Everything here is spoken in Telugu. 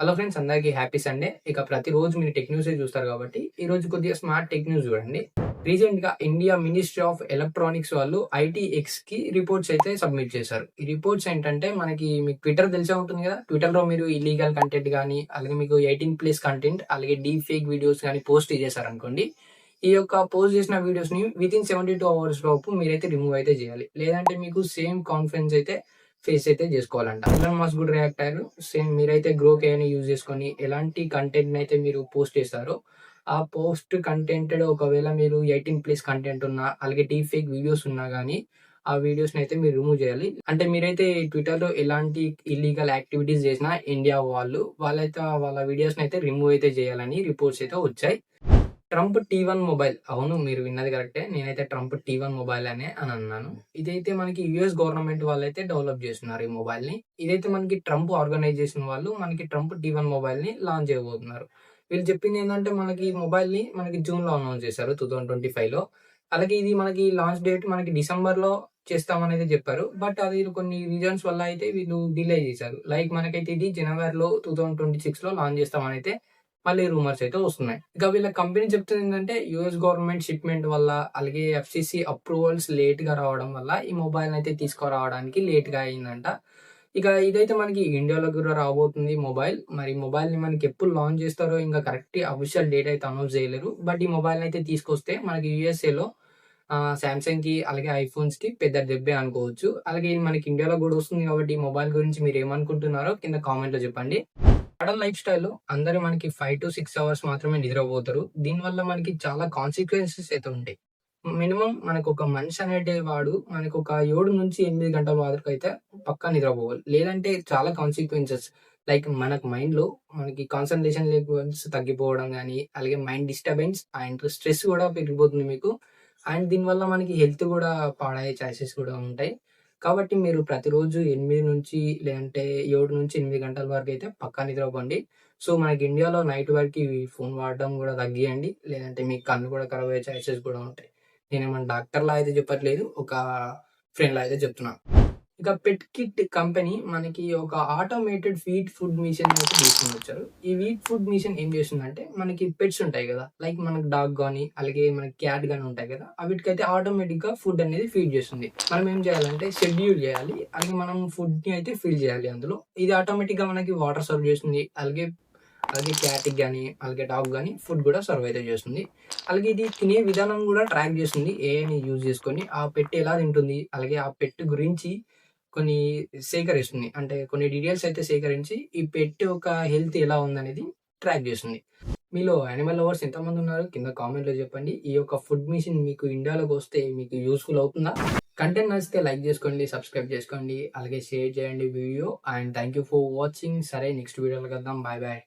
హలో ఫ్రెండ్స్, అందరికీ హ్యాపీ సండే. ఇక ప్రతిరోజు మీరు టెక్ న్యూసే చూస్తారు కాబట్టి ఈ రోజు కొద్దిగా స్మార్ట్ టెక్ న్యూస్ చూడండి. రీసెంట్‌గా ఇండియా మినిస్ట్రీ ఆఫ్ ఎలక్ట్రానిక్స్ వాళ్ళు ఐటీఎక్స్‌కి రిపోర్ట్స్ అయితే సబ్మిట్ చేశారు. ఈ రిపోర్ట్స్ ఏంటంటే మీకు ట్విట్టర్ తెలిసే ఉంటుంది కదా! ట్విట్టర్‌లో మీరు ఇల్లీగల్ కంటెంట్ గాని, అలాగే మీకు 18+ కంటెంట్, అలాగే డీప్ ఫేక్ వీడియోస్ గాని పోస్ట్ చేశారనుకోండి. ఈ యొక్క పోస్ట్ చేసిన వీడియోస్‌ని వితిన్ 72 అవర్స్ లోపు మీరైతే రిమూవ్ అయితే చేయాలి. లేదంటే మీకు సేమ్ కాన్సిక్వెన్స్ అయితే ఫేస్ అయితే చేసుకోవాలంట. ఎలాన్ మస్క్ కూడా రియాక్ట్ అయ్యారు. సేమ్ మీరైతే గ్రోక్ ఏఐని యూజ్ చేసుకొని ఎలాంటి కంటెంట్‌ని అయితే మీరు పోస్ట్ చేస్తారో, ఆ పోస్ట్ కంటెంటెడ్ ఒకవేళ మీరు 18+ కంటెంట్ ఉన్నా, అలాగే డీప్ ఫేక్ వీడియోస్ ఉన్నా గానీ, ఆ వీడియోస్‌ని అయితే మీరు రిమూవ్ చేయాలి. అంటే మీరైతే ట్విట్టర్‌లో ఎలాంటి ఇల్లీగల్ యాక్టివిటీస్ చేసినా ఇండియా వాళ్ళైతే వాళ్ళ వీడియోస్‌ని అయితే రిమూవ్ అయితే చేయాలని రిపోర్ట్స్ అయితే వచ్చాయి. Trump T1 mobile. అవును, మీరు విన్నది కరెక్టే. నేనైతే ట్రంప్ T1 మొబైల్ అని అన్నాను. ఇదైతే మనకి యూఎస్ గవర్నమెంట్ వాళ్ళైతే డెవలప్ చేస్తున్నారు ఈ మొబైల్‌ని. ఇదైతే మనకి ట్రంప్ ఆర్గనైజేషన్ వాళ్ళు మనకి ట్రంప్ T1 మొబైల్‌ని లాంచ్ చేయబోతున్నారు. వీళ్ళు చెప్పిందేందంటే మనకి ఈ మొబైల్‌ని మనకి జూన్‌లో అనౌన్స్ చేశారు 2025లో. అలాగే ఇది మనకి లాంచ్ డేట్ మనకి డిసెంబర్‌లో చేస్తామనైతే చెప్పారు. బట్ అది కొన్ని రీజన్స్ వల్ల అయితే వీళ్ళు డిలే చేశారు. లైక్ మనకైతే ఇది జనవరిలో 2026లో లాంచ్ చేస్తామనైతే మళ్ళీ రూమర్స్ అయితే వస్తున్నాయి. ఇక వీళ్ళ కంపెనీ చెప్తుందేంటంటే యూఎస్ గవర్నమెంట్ షిప్‌మెంట్ వల్ల, అలాగే ఎఫ్‌సీసీ అప్రూవల్స్ లేట్‌గా రావడం వల్ల ఈ మొబైల్‌నయితే తీసుకురావడానికి లేట్‌గా అయిందంట. ఇక ఇదైతే మనకి ఇండియాలో కూడా రాబోతుంది మొబైల్. మరి మొబైల్‌ని మనకి ఎప్పుడు లాంచ్ చేస్తారో ఇంకా కరెక్ట్ అఫీషియల్ డేట్ అయితే అనౌన్స్ చేయలేరు. బట్ ఈ మొబైల్‌నయితే తీసుకొస్తే మనకి యూఎస్ఏలో సామ్‌సంగ్‌కి అలాగే ఐఫోన్స్‌కి పెద్ద దెబ్బే అనుకోవచ్చు. అలాగే ఇది మనకి ఇండియాలో కూడా వస్తుంది కాబట్టి ఈ మొబైల్ గురించి మీరేమనుకుంటున్నారో కింద కామెంట్‌లో చెప్పండి. మోడర్న్ లైఫ్ స్టైల్‌లో అందరూ మనకి 5-6 అవర్స్ మాత్రమే నిద్రపోతారు. దీనివల్ల మనకి చాలా కాన్సిక్వెన్సెస్ అయితే ఉంటాయి. మినిమమ్ మనకొక మనిషి అనేటివాడు మనకొక 7-8 గంటల వరకైతే పక్కా నిద్రపోవాలి. లేదంటే చాలా కాన్సిక్వెన్సెస్ లైక్ మనకు మైండ్‌లో మనకి కాన్సంట్రేషన్ లెవెల్స్ తగ్గిపోవడం గాని, అలాగే మైండ్ డిస్టర్బెన్స్ అండ్ స్ట్రెస్ గూడా పెరిగిపోతుంది మీకు. అండ్ దీనివల్ల మనకి హెల్త్ గూడా పాడయ్యే ఛాన్సెస్ కూడా ఉంటాయి. కాబట్టి మీరు ప్రతిరోజు 8 నుంచి లేదంటే 7-8 గంటల వరకైతే పక్కా నిద్రపోండి. సో, మనకి ఇండియాలో నైట్ వరకి ఫోను వాడడం గూడా తగ్గియండి. లేదంటే మీ కళ్ళు కూడా ఖరాబ్ అయ్యే ఛాన్సెస్ కూడా ఉంటాయి. నేనేమన్నా డాక్టర్‌లా అయితే చెప్పట్లేదు. ఒక ఫ్రెండ్‌లా అయితే చెప్తున్నా. ఇక పెట్ కిట్ కంపెనీ మనకి ఒక ఆటోమేటెడ్ ఫుడ్ మిషన్ అయితే తీసుకొనొచ్చారు. ఈ ఫుడ్ మిషన్ ఏం చేస్తుందంటే మనకి పెట్స్ ఉంటాయి గదా! లైక్ మనకి డాగ్ గాని, అలాగే మనకి క్యాట్ గాని ఉంటాయి గదా! వీటికైతే ఆటోమేటిక్‌గా ఫుడ్ అనేది ఫీడ్ చేస్తుంది. మనం ఏం చేయాలంటే షెడ్యూల్ చేయాలి. అలాగే మనం ఫుడ్‌ని అయితే ఫిల్ చేయాలి అందులో. ఇది ఆటోమేటిక్‌గా మనకి వాటర్ సర్వ్ చేస్తుంది. అలాగే క్యాట్‌కి గాని, అలాగే డాగ్‌కి గాని ఫుడ్ గూడా సర్వ్ అయితే చేస్తుంది. అలాగే ఇది తినే విధానం గూడా ట్రాక్ చేస్తుంది. ఏఐని యూజ్ చేసుకొని ఆ పెట్ ఎలా తింటుంది, అలాగే ఆ పెట్ గురించి కొన్ని సేకరిస్తుంది. అంటే కొన్ని డీటెయిల్స్ అయితే సేకరించి ఈ పెట్ యొక్క హెల్త్ ఎలా ఉందనేది ట్రాక్ చేస్తుంది. మీలో యానిమల్ లవర్స్ ఎంతమందున్నారు? కింద కామెంట్‌లో చెప్పండి. ఈ యొక్క ఫుడ్ మిషన్ మీకు ఇండియాలోకొస్తే మీకు యూజ్‌ఫుల్ అవుతుందా? కంటెంట్ నచ్చితే లైక్ చేసుకోండి, సబ్స్క్రైబ్ చేసుకోండి, అలాగే షేర్ చేయండి video. And thank you for watching. సరే, నెక్స్ట్ వీడియోలో కలుద్దాం. Bye bye.